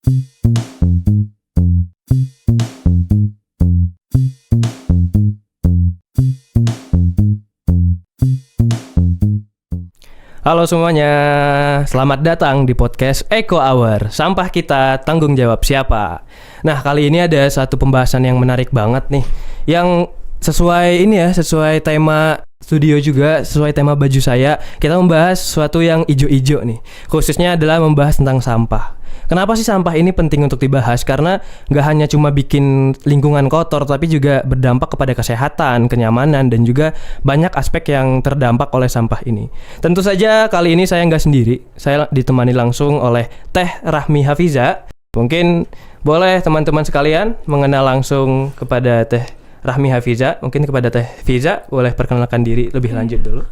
Halo semuanya, selamat datang di podcast Eco Hour. Sampah kita, tanggung jawab siapa? Nah, kali ini ada satu pembahasan yang menarik banget nih, yang sesuai tema studio juga, sesuai tema baju saya. Kita membahas sesuatu yang ijo-ijo nih. Khususnya adalah membahas tentang sampah. Kenapa sih sampah ini penting untuk dibahas? Karena nggak hanya cuma bikin lingkungan kotor, tapi juga berdampak kepada kesehatan, kenyamanan, dan juga banyak aspek yang terdampak oleh sampah ini. Tentu saja kali ini saya nggak sendiri. Saya ditemani langsung oleh Teh Rahmi Hafiza. Mungkin boleh teman-teman sekalian mengenal langsung kepada Teh Rahmi Hafiza. Mungkin kepada Teh Fiza boleh perkenalkan diri lebih lanjut dulu.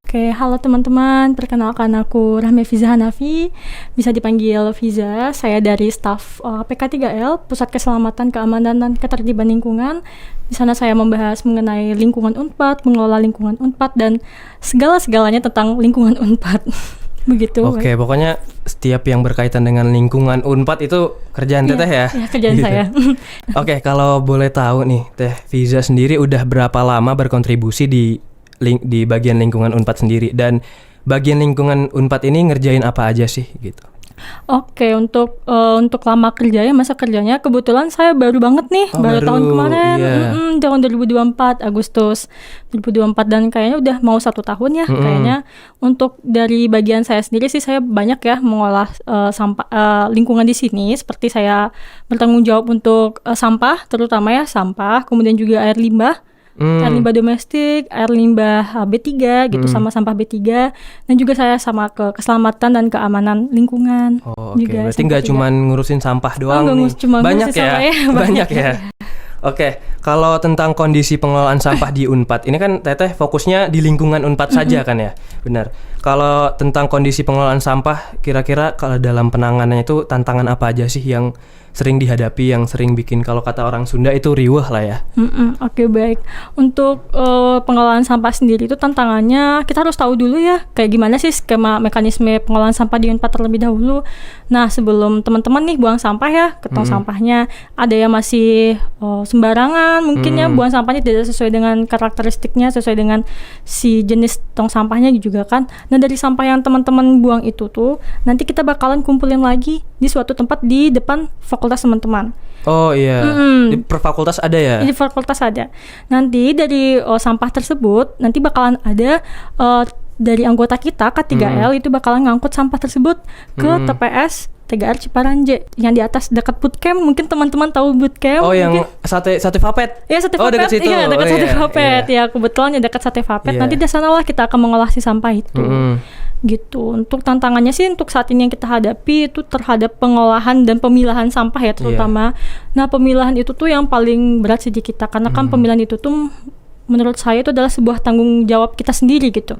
Oke, halo teman-teman, perkenalkan aku Rahmi Fiza Hanafi, bisa dipanggil Fiza. Saya dari staf PK3L, Pusat Keselamatan, Keamanan, dan Ketertiban Lingkungan. Di sana saya membahas mengenai lingkungan Unpad, mengelola lingkungan Unpad, dan segala-segalanya tentang lingkungan Unpad. Begitu. Oke, pokoknya setiap yang berkaitan dengan lingkungan Unpad itu kerjaan Teteh ya? Iya, kerjaan gitu. saya. Oke, kalau boleh tahu nih, Teh Fiza sendiri udah berapa lama berkontribusi di bagian lingkungan Unpad sendiri, dan bagian lingkungan Unpad ini ngerjain apa aja sih gitu? Oke, untuk lama kerjanya, masa kerjanya kebetulan saya baru banget nih, baru tahun kemarin, tahun 2024 Agustus 2024, dan kayaknya udah mau 1 tahun ya kayaknya. Untuk dari bagian saya sendiri sih, saya banyak ya mengolah sampah lingkungan di sini. Seperti saya bertanggung jawab untuk sampah, terutama ya sampah, kemudian juga air limbah. Air limbah domestik, air limbah B3 gitu, sama sampah B3, dan juga saya sama ke keselamatan dan keamanan lingkungan. Oh, oke. Berarti nggak cuma ngurusin sampah doang nih. Banyak ya. Banyak ya. Oke, kalau tentang kondisi pengelolaan sampah di Unpad, ini kan Teteh fokusnya di lingkungan Unpad saja kan ya? Benar. Kalau tentang kondisi pengelolaan sampah, kira-kira kalau dalam penanganannya itu tantangan apa aja sih yang sering dihadapi, yang sering bikin kalau kata orang Sunda itu riweuh lah ya? Oke, baik. Untuk pengelolaan sampah sendiri itu tantangannya, kita harus tahu dulu ya, kayak gimana sih skema mekanisme pengelolaan sampah di Unpad terlebih dahulu. Nah, sebelum teman-teman nih buang sampah ya, ke tong sampahnya, ada yang masih sembarangan, mungkin ya buang sampahnya tidak sesuai dengan karakteristiknya, sesuai dengan si jenis tong sampahnya juga kan. Nah, dari sampah yang teman-teman buang itu tuh, nanti kita bakalan kumpulin lagi di suatu tempat di depan fakultas teman-teman. Oh iya, di per fakultas ada ya? Di fakultas ada. Nanti dari sampah tersebut, nanti bakalan ada dari anggota kita K3L itu bakalan ngangkut sampah tersebut ke TPS 3R Ciparanje yang di atas dekat bootcamp. Mungkin teman-teman tahu bootcamp. Oh, yang sate Vapet. Iya, sate Vapet. Dekat situ. Iya, dekat sate Vapet. Ya, kebetulan dekat sate Vapet. Nanti di sanalah kita akan mengolah si sampah itu. Gitu. Untuk tantangannya sih untuk saat ini yang kita hadapi itu terhadap pengolahan dan pemilahan sampah ya terutama. Nah, pemilahan itu tuh yang paling berat sih di kita, karena kan pemilahan itu tuh menurut saya itu adalah sebuah tanggung jawab kita sendiri gitu.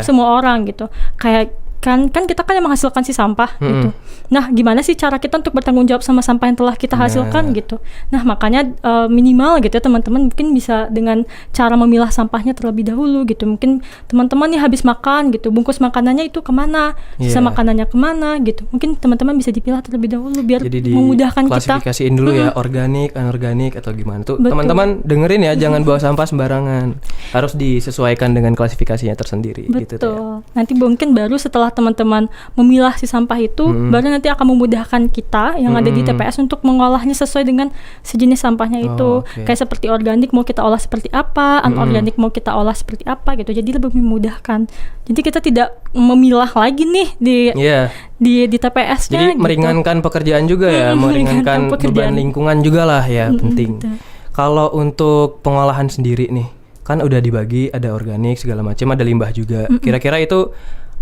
Semua orang gitu. Kayak kan kita kan yang menghasilkan si sampah gitu. Nah, gimana sih cara kita untuk bertanggung jawab sama sampah yang telah kita hasilkan gitu. Nah, makanya minimal gitu ya teman-teman mungkin bisa dengan cara memilah sampahnya terlebih dahulu gitu. Mungkin teman-teman nih habis makan gitu, bungkus makanannya itu kemana, sisa makanannya kemana gitu. Mungkin teman-teman bisa dipilah terlebih dahulu biar memudahkan kita. Klasifikasiin dulu ya, organik, anorganik atau gimana tuh. Betul. Teman-teman dengerin ya, jangan buang sampah sembarangan. Harus disesuaikan dengan klasifikasinya tersendiri. Betul. Gitu ya. Nanti mungkin baru setelah teman-teman memilah si sampah itu, baru nanti akan memudahkan kita yang ada di TPS untuk mengolahnya sesuai dengan sejenis sampahnya itu. Kayak seperti organik mau kita olah seperti apa, anorganik mau kita olah seperti apa gitu. Jadi lebih memudahkan. Jadi kita tidak memilah lagi nih di TPS-nya. Jadi meringankan pekerjaan juga ya, meringankan beban lingkungan juga lah ya, penting. Kalau untuk pengolahan sendiri nih, kan udah dibagi, ada organik segala macam, ada limbah juga. Kira-kira itu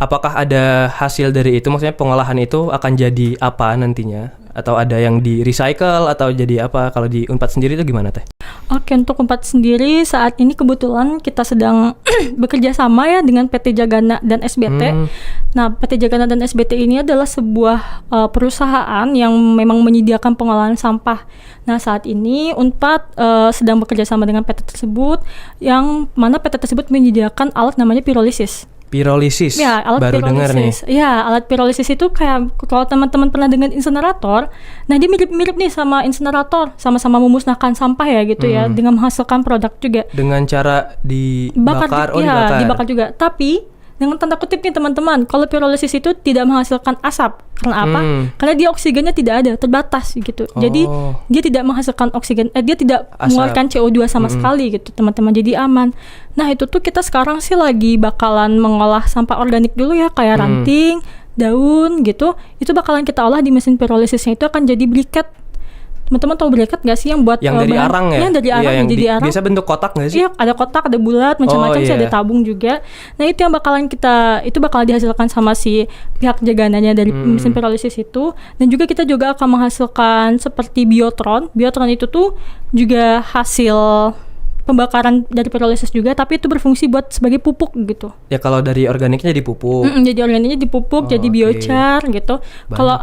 apakah ada hasil dari itu? Maksudnya pengolahan itu akan jadi apa nantinya? Atau ada yang di recycle atau jadi apa? Kalau di Unpad sendiri itu gimana Teh? Oke, untuk Unpad sendiri saat ini kebetulan kita sedang bekerja sama ya dengan PT Jagana dan SBT. Nah, PT Jagana dan SBT ini adalah sebuah perusahaan yang memang menyediakan pengolahan sampah. Nah, saat ini Unpad sedang bekerja sama dengan PT tersebut, yang mana PT tersebut menyediakan alat namanya pirolisis. Pirolisis. Ya, alat baru dengar nih. pirolisis. Ya, alat pirolisis itu kayak kalau teman-teman pernah dengan insenerator, nah dia mirip-mirip nih sama insenerator, sama-sama memusnahkan sampah ya gitu ya, dengan menghasilkan produk juga. Dengan cara dibakar, dibakar. Dibakar juga. Tapi dengan tanda kutip nih teman-teman, kalau pirolisis itu tidak menghasilkan asap. Karena apa? Karena dia oksigennya tidak ada, terbatas gitu. Jadi dia tidak menghasilkan oksigen, dia tidak mengeluarkan CO2 sama sekali gitu teman-teman. Jadi aman. Nah itu tuh kita sekarang sih lagi bakalan mengolah sampah organik dulu ya, kayak ranting, daun gitu. Itu bakalan kita olah di mesin pirolisisnya, itu akan jadi briket. Teman-teman tahu briket nggak sih yang buat yang dari arang ya? Yang dari arang, yang jadi arang. Biasa bentuk kotak nggak sih? Iya, ada kotak, ada bulat, macam-macam sih, ada tabung juga. Nah itu yang bakalan dihasilkan sama si pihak jagananya dari mesin pirolisis itu. Dan juga kita juga akan menghasilkan seperti biotron. Biotron itu tuh juga hasil pembakaran dari pirolisis juga, tapi itu berfungsi buat sebagai pupuk gitu. Ya kalau dari organiknya jadi pupuk. Jadi organiknya dipupuk, jadi biochar gitu. Kalau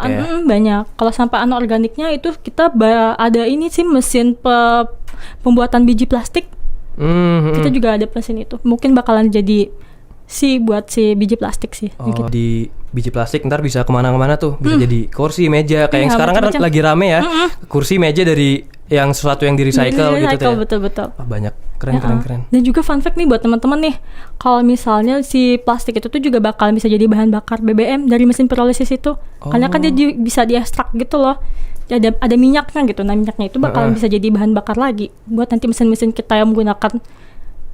banyak. Kalau sampah anorganiknya itu kita ada ini sih mesin pembuatan biji plastik. Kita juga ada mesin itu. Mungkin bakalan jadi buat si biji plastik sih. Gitu. Di biji plastik ntar bisa kemana-mana tuh. Bisa jadi kursi, meja. Kayak yang sekarang kan lagi rame ya. Kursi, meja dari yang sesuatu yang di recycle gitu ya. Betul. Banyak. Keren. Dan juga fun fact nih buat teman-teman nih. Kalau misalnya si plastik itu tuh juga bakal bisa jadi bahan bakar BBM dari mesin pirolisis itu. Karena kan dia bisa diekstrak gitu loh. Ada minyaknya gitu. Nah minyaknya itu bakalan bisa jadi bahan bakar lagi buat nanti mesin-mesin kita yang menggunakan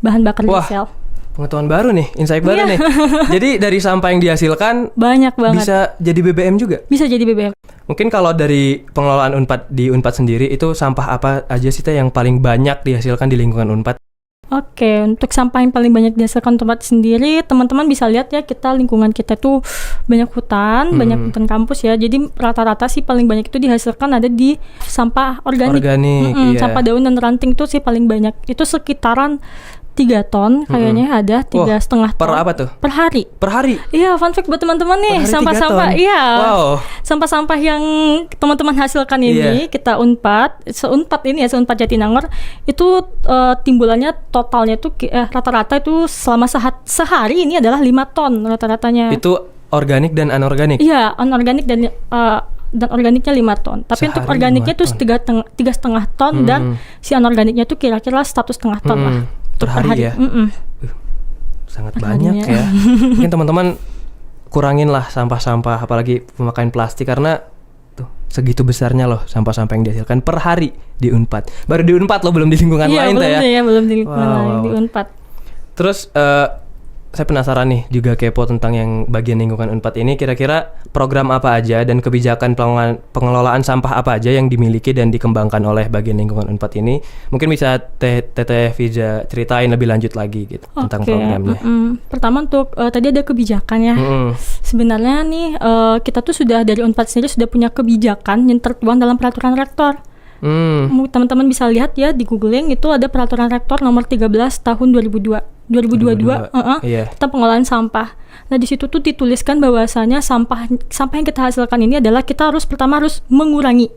bahan bakar diesel. Pengetahuan baru nih, insight baru nih. Jadi dari sampah yang dihasilkan banyak banget. Bisa jadi BBM juga? Bisa jadi BBM. Mungkin kalau dari pengelolaan Unpad di Unpad sendiri itu sampah apa aja sih Teh yang paling banyak dihasilkan di lingkungan Unpad? Oke, untuk sampah yang paling banyak dihasilkan Unpad sendiri, teman-teman bisa lihat ya, lingkungan kita tuh banyak hutan, banyak hutan kampus ya. Jadi rata-rata sih paling banyak itu dihasilkan ada di sampah organik. Iya. Sampah daun dan ranting tuh sih paling banyak. Itu sekitaran 3 ton kayaknya ada 3,5 ton. Per apa tuh? Per hari. Per hari? Iya, fun fact buat teman-teman nih, sampah-sampah. Iya. Wow. Sampah-sampah yang teman-teman hasilkan ini kita Unpad Unpad Jatinangor itu timbulannya totalnya tuh rata-rata itu selama sehari ini adalah 5 ton rata-ratanya. Itu organik dan anorganik? Iya, anorganik dan organiknya 5 ton. Tapi sehari untuk organiknya tuh 3,5 ton dan si anorganiknya tuh kira-kira 1,5 ton lah. Per hari ya? Sangat banyak ya. Mungkin teman-teman kurangin lah sampah-sampah, apalagi pemakaian plastik, karena tuh segitu besarnya loh sampah-sampah yang dihasilkan per hari di Unpad. Baru di Unpad loh, belum di lingkungan lain tuh ya? Iya, belum di lingkungan lain, di Unpad. Terus saya penasaran nih, juga kepo tentang yang bagian lingkungan Unpad ini. Kira-kira program apa aja dan kebijakan pengelolaan sampah apa aja yang dimiliki dan dikembangkan oleh bagian lingkungan Unpad ini? Mungkin bisa Teteh Fiza ceritain lebih lanjut lagi gitu tentang programnya. Pertama untuk tadi ada kebijakan ya. Sebenarnya nih kita tuh sudah dari Unpad sendiri sudah punya kebijakan yang tertuang dalam peraturan rektor. Teman-teman bisa lihat ya di googling, itu ada peraturan rektor nomor 13 tahun 2022 tentang pengelolaan sampah. Nah di situ tuh dituliskan bahwasanya sampah yang kita hasilkan ini adalah kita harus mengurangi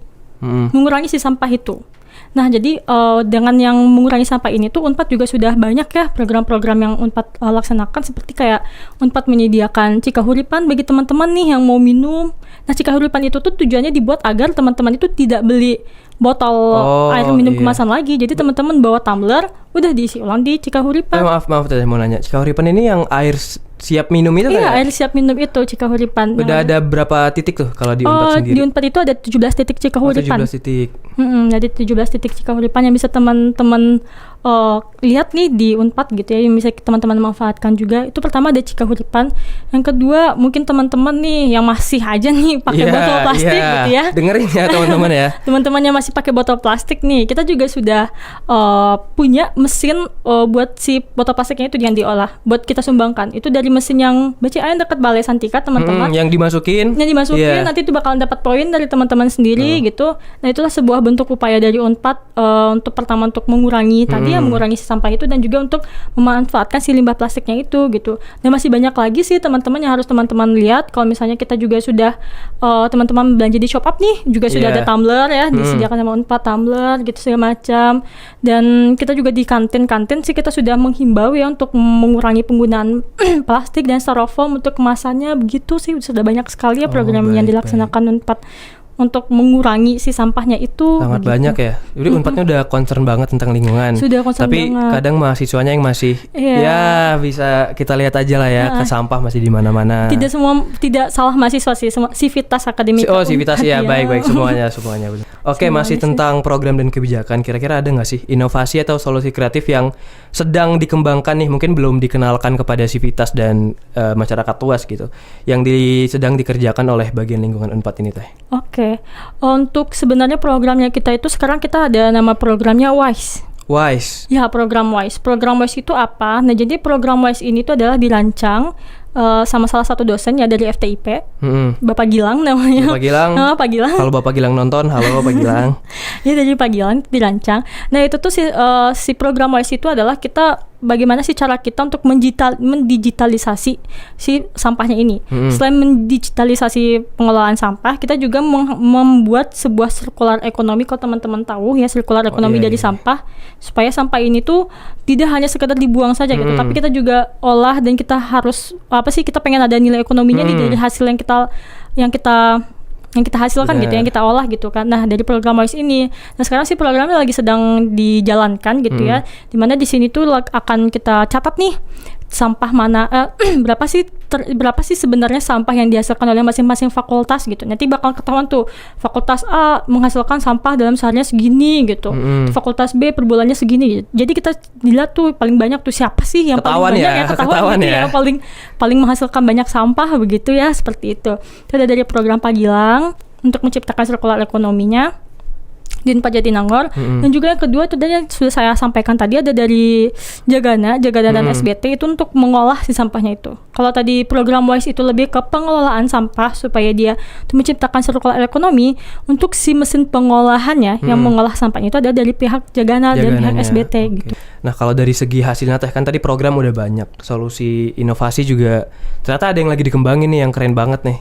si sampah itu. Nah jadi dengan yang mengurangi sampah ini tuh Unpad juga sudah banyak ya program-program yang Unpad laksanakan, seperti kayak Unpad menyediakan Cikahuripan bagi teman-teman nih yang mau minum. Nah Cikahuripan itu tuh tujuannya dibuat agar teman-teman itu tidak beli botol air minum kemasan lagi. Jadi teman-teman bawa tumbler, udah diisi ulang di Cikahuripan. Maaf Teh, mau nanya, Cikahuripan ini yang air siap minum itu kan? Iya, air siap minum itu Cikahuripan. Udah ada berapa titik tuh kalau di Unpad sendiri? Di Unpad itu ada 17 titik Cikahuripan. 17 titik. Jadi 17 titik Cikahuripan yang bisa teman-teman lihat nih di Unpad gitu ya, yang bisa teman-teman manfaatkan juga. Itu pertama ada Cikahuripan. Yang kedua mungkin teman-teman nih yang masih aja nih pakai botol plastik gitu ya. Dengerin ya teman-teman ya. Teman-temannya masih pakai botol plastik nih, kita juga sudah punya mesin buat si botol plastiknya itu yang diolah, buat kita sumbangkan. Itu dari mesin yang BCA yang dekat Balai Santika teman-teman. Yang dimasukin nanti itu bakalan dapat poin dari teman-teman sendiri gitu. Nah itulah sebuah bentuk upaya dari Unpad untuk pertama untuk mengurangi tadi Jadi ya mengurangi si sampah itu dan juga untuk memanfaatkan si limbah plastiknya itu gitu. Dan masih banyak lagi sih teman-teman yang harus teman-teman lihat. Kalau misalnya kita juga sudah teman-teman belanja di Shop Up nih, juga sudah ada tumbler ya, disediakan sama Unpad tumbler gitu segala macam. Dan kita juga di kantin-kantin sih kita sudah menghimbau ya untuk mengurangi penggunaan plastik dan styrofoam untuk kemasannya. Begitu sih, sudah banyak sekali ya program yang dilaksanakan Unpad untuk mengurangi si sampahnya itu. Sangat gitu. banyak ya. Jadi Unpadnya udah concern banget tentang lingkungan. Sudah concern Tapi banget. kadang mahasiswanya yang masih ya bisa kita lihat aja lah ya, ke sampah masih di mana-mana. Tidak salah mahasiswa sih, semua Civitas Akademika. Civitas ya, baik semuanya. Oke, masih tentang program dan kebijakan. Kira-kira ada nggak sih inovasi atau solusi kreatif yang sedang dikembangkan nih, mungkin belum dikenalkan kepada Civitas dan masyarakat luas gitu, yang sedang dikerjakan oleh bagian lingkungan Unpad ini teh? Oke. Untuk sebenarnya programnya kita itu sekarang kita ada nama programnya WISE. WISE. Ya, program WISE. Program WISE itu apa? Nah, jadi program WISE ini tuh adalah dirancang sama salah satu dosen ya dari FTIP, Bapak Gilang namanya. Bapak Gilang. Pak Gilang. Kalau Bapak Gilang nonton, halo Pak Gilang. Ya, dari Pak Gilang dirancang. Nah, itu tuh si program WISE itu adalah kita bagaimana sih cara kita untuk mendigitalisasi si sampahnya ini. Selain mendigitalisasi pengelolaan sampah, kita juga membuat sebuah sirkular ekonomi. Kalau teman-teman tahu ya, sirkular ekonomi dari sampah, supaya sampah ini tuh tidak hanya sekedar dibuang saja gitu, tapi kita juga olah dan kita harus kita pengen ada nilai ekonominya dari hasil yang kita hasilkan gitu, yang kita olah gitu kan. Nah, dari program WISE ini, nah sekarang sih programnya lagi sedang dijalankan gitu ya, dimana di sini tuh akan kita catat nih sampah mana berapa sih sebenarnya sampah yang dihasilkan oleh masing-masing fakultas gitu. Nanti bakal ketahuan tuh fakultas A menghasilkan sampah dalam seharinya segini gitu, fakultas B per bulannya segini. Jadi kita dilihat tuh paling banyak tuh siapa sih yang paling banyak ketahuan gitu ya, paling menghasilkan banyak sampah begitu ya, seperti itu. Itu ada dari program Pak Gilang untuk menciptakan sirkular ekonominya di Unpad Jatinangor. Dan juga yang kedua itu yang sudah saya sampaikan tadi, ada dari Jagana dan SBT itu untuk mengolah si sampahnya itu. Kalau tadi program WISE itu lebih ke pengelolaan sampah supaya dia menciptakan sirkular ekonomi, untuk si mesin pengolahannya yang mengolah sampahnya itu ada dari pihak Jagana dan pihak SBT gitu. Nah, kalau dari segi hasilnya teh, kan tadi program udah banyak, solusi inovasi juga ternyata ada yang lagi dikembangin nih yang keren banget nih.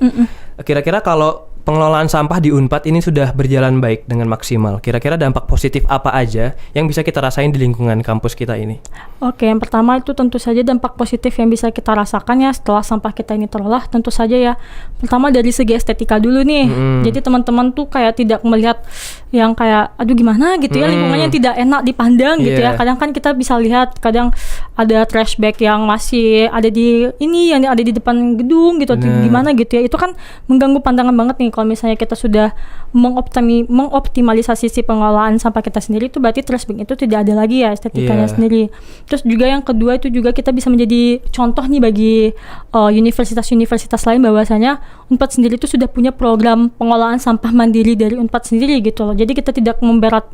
Kira-kira kalau pengelolaan sampah di Unpad ini sudah berjalan baik dengan maksimal, kira-kira dampak positif apa aja yang bisa kita rasain di lingkungan kampus kita ini? Oke, yang pertama itu tentu saja dampak positif yang bisa kita rasakan ya setelah sampah kita ini terolah, tentu saja ya. Pertama dari segi estetika dulu nih. Jadi teman-teman tuh kayak tidak melihat yang kayak aduh gimana gitu ya, lingkungannya tidak enak dipandang gitu ya. Kadang kan kita bisa lihat kadang ada trash bag yang masih ada di yang ada di depan gedung gitu, gimana gitu ya. Itu kan mengganggu pandangan banget nih. Kalau misalnya kita sudah mengoptimalisasi si pengelolaan sampah kita sendiri, itu berarti trash bag itu tidak ada lagi ya estetikanya sendiri. Terus juga yang kedua itu juga kita bisa menjadi contoh nih bagi universitas-universitas lain, bahwasanya Unpad sendiri itu sudah punya program pengolahan sampah mandiri dari Unpad sendiri gitu loh. Jadi kita tidak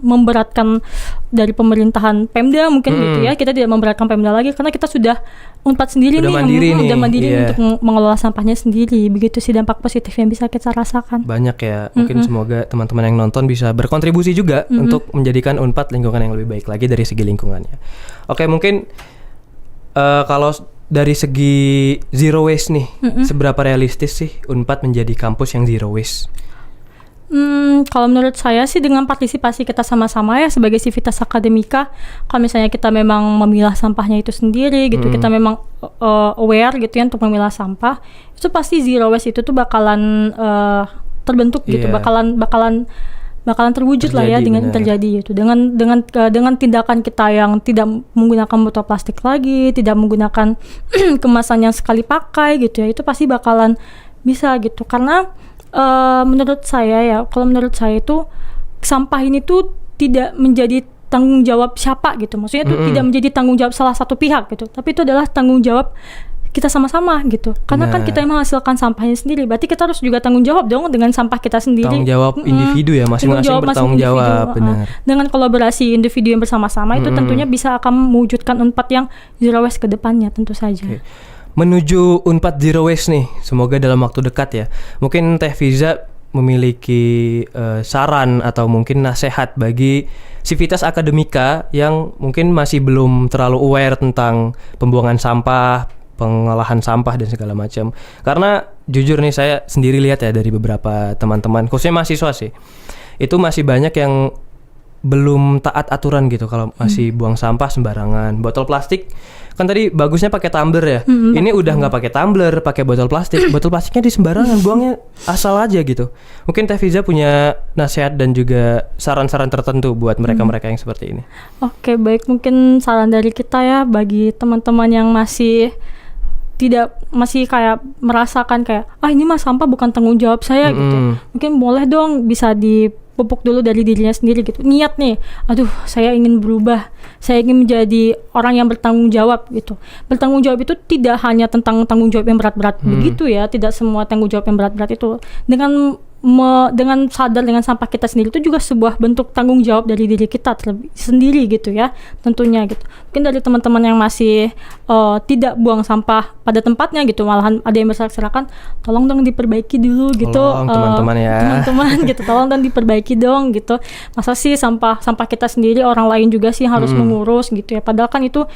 memberatkan dari pemerintahan Pemda mungkin gitu ya. Kita tidak memberatkan Pemda lagi karena kita sudah Unpad sendiri udah nih udah mandiri untuk mengelola sampahnya sendiri. Begitu sih dampak positif yang bisa kita rasakan. Banyak ya. Mungkin semoga teman-teman yang nonton bisa berkontribusi juga untuk menjadikan Unpad lingkungan yang lebih baik lagi dari segi lingkungannya. Oke, mungkin kalau dari segi zero waste nih, seberapa realistis sih Unpad menjadi kampus yang zero waste? Kalau menurut saya sih dengan partisipasi kita sama-sama ya sebagai Civitas Akademika, kalau misalnya kita memang memilah sampahnya itu sendiri gitu, kita memang aware gitu ya untuk memilah sampah, itu pasti zero waste itu tuh bakalan terbentuk gitu, bakalan terwujud lah ya dengan terjadi gitu, dengan tindakan kita yang tidak menggunakan botol plastik lagi, tidak menggunakan kemasan yang sekali pakai gitu ya, itu pasti bakalan bisa gitu. Karena menurut saya itu sampah ini tuh tidak menjadi tanggung jawab siapa gitu, maksudnya itu tidak menjadi tanggung jawab salah satu pihak gitu, tapi itu adalah tanggung jawab kita sama-sama gitu. Karena kan kita menghasilkan sampahnya sendiri, berarti kita harus juga tanggung jawab dong dengan sampah kita sendiri. Tanggung jawab individu ya, masing-masing bertanggung jawab. Benar. Dengan kolaborasi individu yang bersama-sama itu tentunya bisa akan mewujudkan Unpad yang zero waste ke depannya tentu saja. Menuju Unpad zero waste nih, semoga dalam waktu dekat ya. Mungkin Teh Fiza memiliki saran atau mungkin nasihat bagi Civitas Akademika yang mungkin masih belum terlalu aware tentang pembuangan sampah, pengolahan sampah dan segala macam. Karena jujur nih saya sendiri lihat ya dari beberapa teman-teman, khususnya mahasiswa sih, itu masih banyak yang belum taat aturan gitu kalau masih buang sampah sembarangan. Botol plastik kan tadi bagusnya pakai tumbler ya. Ini udah nggak pakai tumbler, pakai botol plastik. Botol plastiknya di sembarangan, buangnya asal aja gitu. Mungkin Teh Fiza punya nasihat dan juga saran-saran tertentu buat mereka-mereka yang seperti ini. Oke, baik, mungkin saran dari kita ya bagi teman-teman yang masih kayak merasakan kayak ini mah sampah bukan tanggung jawab saya gitu. Mungkin boleh dong bisa dipupuk dulu dari dirinya sendiri gitu. Niat nih, saya ingin berubah, saya ingin menjadi orang yang bertanggung jawab gitu. Bertanggung jawab itu tidak hanya tentang tanggung jawab yang berat-berat begitu ya. Tidak semua tanggung jawab yang berat-berat itu. Dengan sadar dengan sampah kita sendiri itu juga sebuah bentuk tanggung jawab dari diri kita sendiri gitu ya, tentunya gitu. Mungkin dari teman-teman yang masih tidak buang sampah pada tempatnya gitu, malahan ada yang berserak-serakan, tolong dong diperbaiki dulu gitu. Tolong teman-teman ya. Teman-teman gitu, tolong dong diperbaiki dong gitu. Masa sih sampah kita sendiri orang lain juga sih harus mengurus gitu ya. Padahal kan itu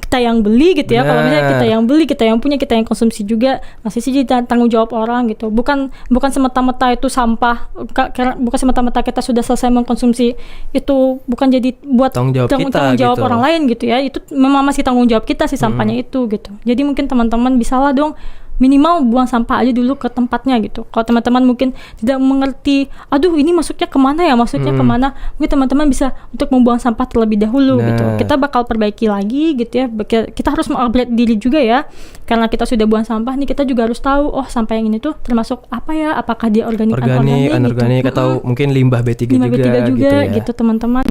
kita yang beli gitu ya. Kalau misalnya kita yang beli, kita yang punya, kita yang konsumsi juga, masih sih tanggung jawab orang gitu. Bukan semata-mata itu sampah, bukan semata-mata kita sudah selesai mengkonsumsi itu bukan jadi buat tanggung jawab gitu. Orang lain gitu ya. Itu memang masih tanggung jawab kita sih sampahnya itu gitu. Jadi mungkin teman-teman bisalah dong minimal buang sampah aja dulu ke tempatnya gitu. Kalau teman-teman mungkin tidak mengerti, ini masuknya kemana ya, kemana, mungkin teman-teman bisa untuk membuang sampah terlebih dahulu gitu. Kita bakal perbaiki lagi gitu ya. Kita harus mengupgrade diri juga ya, karena kita sudah buang sampah nih, kita juga harus tahu sampah yang ini tuh termasuk apa ya, apakah dia organik anorganik gitu. Atau mungkin limbah B3 juga gitu teman-teman,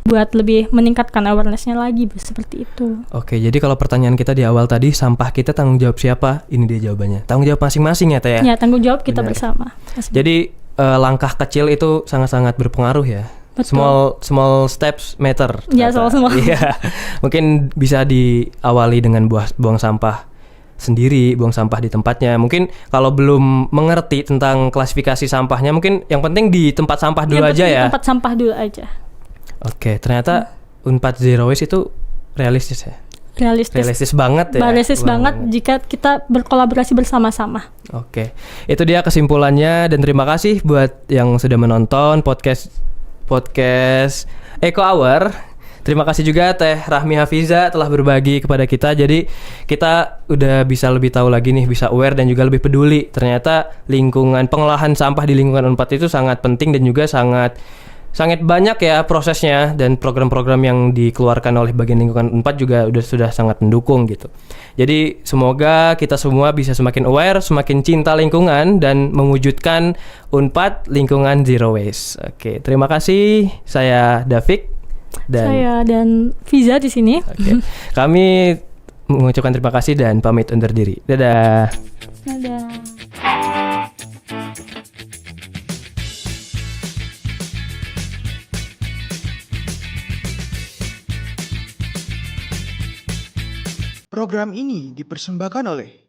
buat lebih meningkatkan awareness-nya lagi seperti itu. Oke, jadi kalau pertanyaan kita di awal tadi, sampah kita tanggung jawab siapa? Ini dia jawabannya. Tanggung jawab masing-masing ya, Teh ya? Ya, tanggung jawab kita bersama. Jadi langkah kecil itu sangat-sangat berpengaruh ya. Betul. Small steps matter. Ya, small. Iya. Mungkin bisa diawali dengan buang sampah sendiri, buang sampah di tempatnya. Mungkin kalau belum mengerti tentang klasifikasi sampahnya, mungkin yang penting di tempat sampah dulu aja ya. Di tempat sampah dulu aja. Oke, ternyata Unpad Zero Waste itu realistis ya? Realistis banget ya? Realistis banget jika kita berkolaborasi bersama-sama. Oke, itu dia kesimpulannya, dan terima kasih buat yang sudah menonton podcast Eco Hour. Terima kasih juga Teh Rahmi Hafiza telah berbagi kepada kita. Jadi kita udah bisa lebih tahu lagi nih, bisa aware dan juga lebih peduli. Ternyata pengolahan sampah di lingkungan Unpad itu sangat penting dan juga sangat banyak ya prosesnya, dan program-program yang dikeluarkan oleh bagian lingkungan Unpad juga sudah sangat mendukung gitu. Jadi semoga kita semua bisa semakin aware, semakin cinta lingkungan, dan mewujudkan Unpad lingkungan zero waste. Oke, terima kasih. Saya Davik dan Fiza di sini. Oke. Kami mengucapkan terima kasih dan pamit undur diri. Dadah. Dadah. Program ini dipersembahkan oleh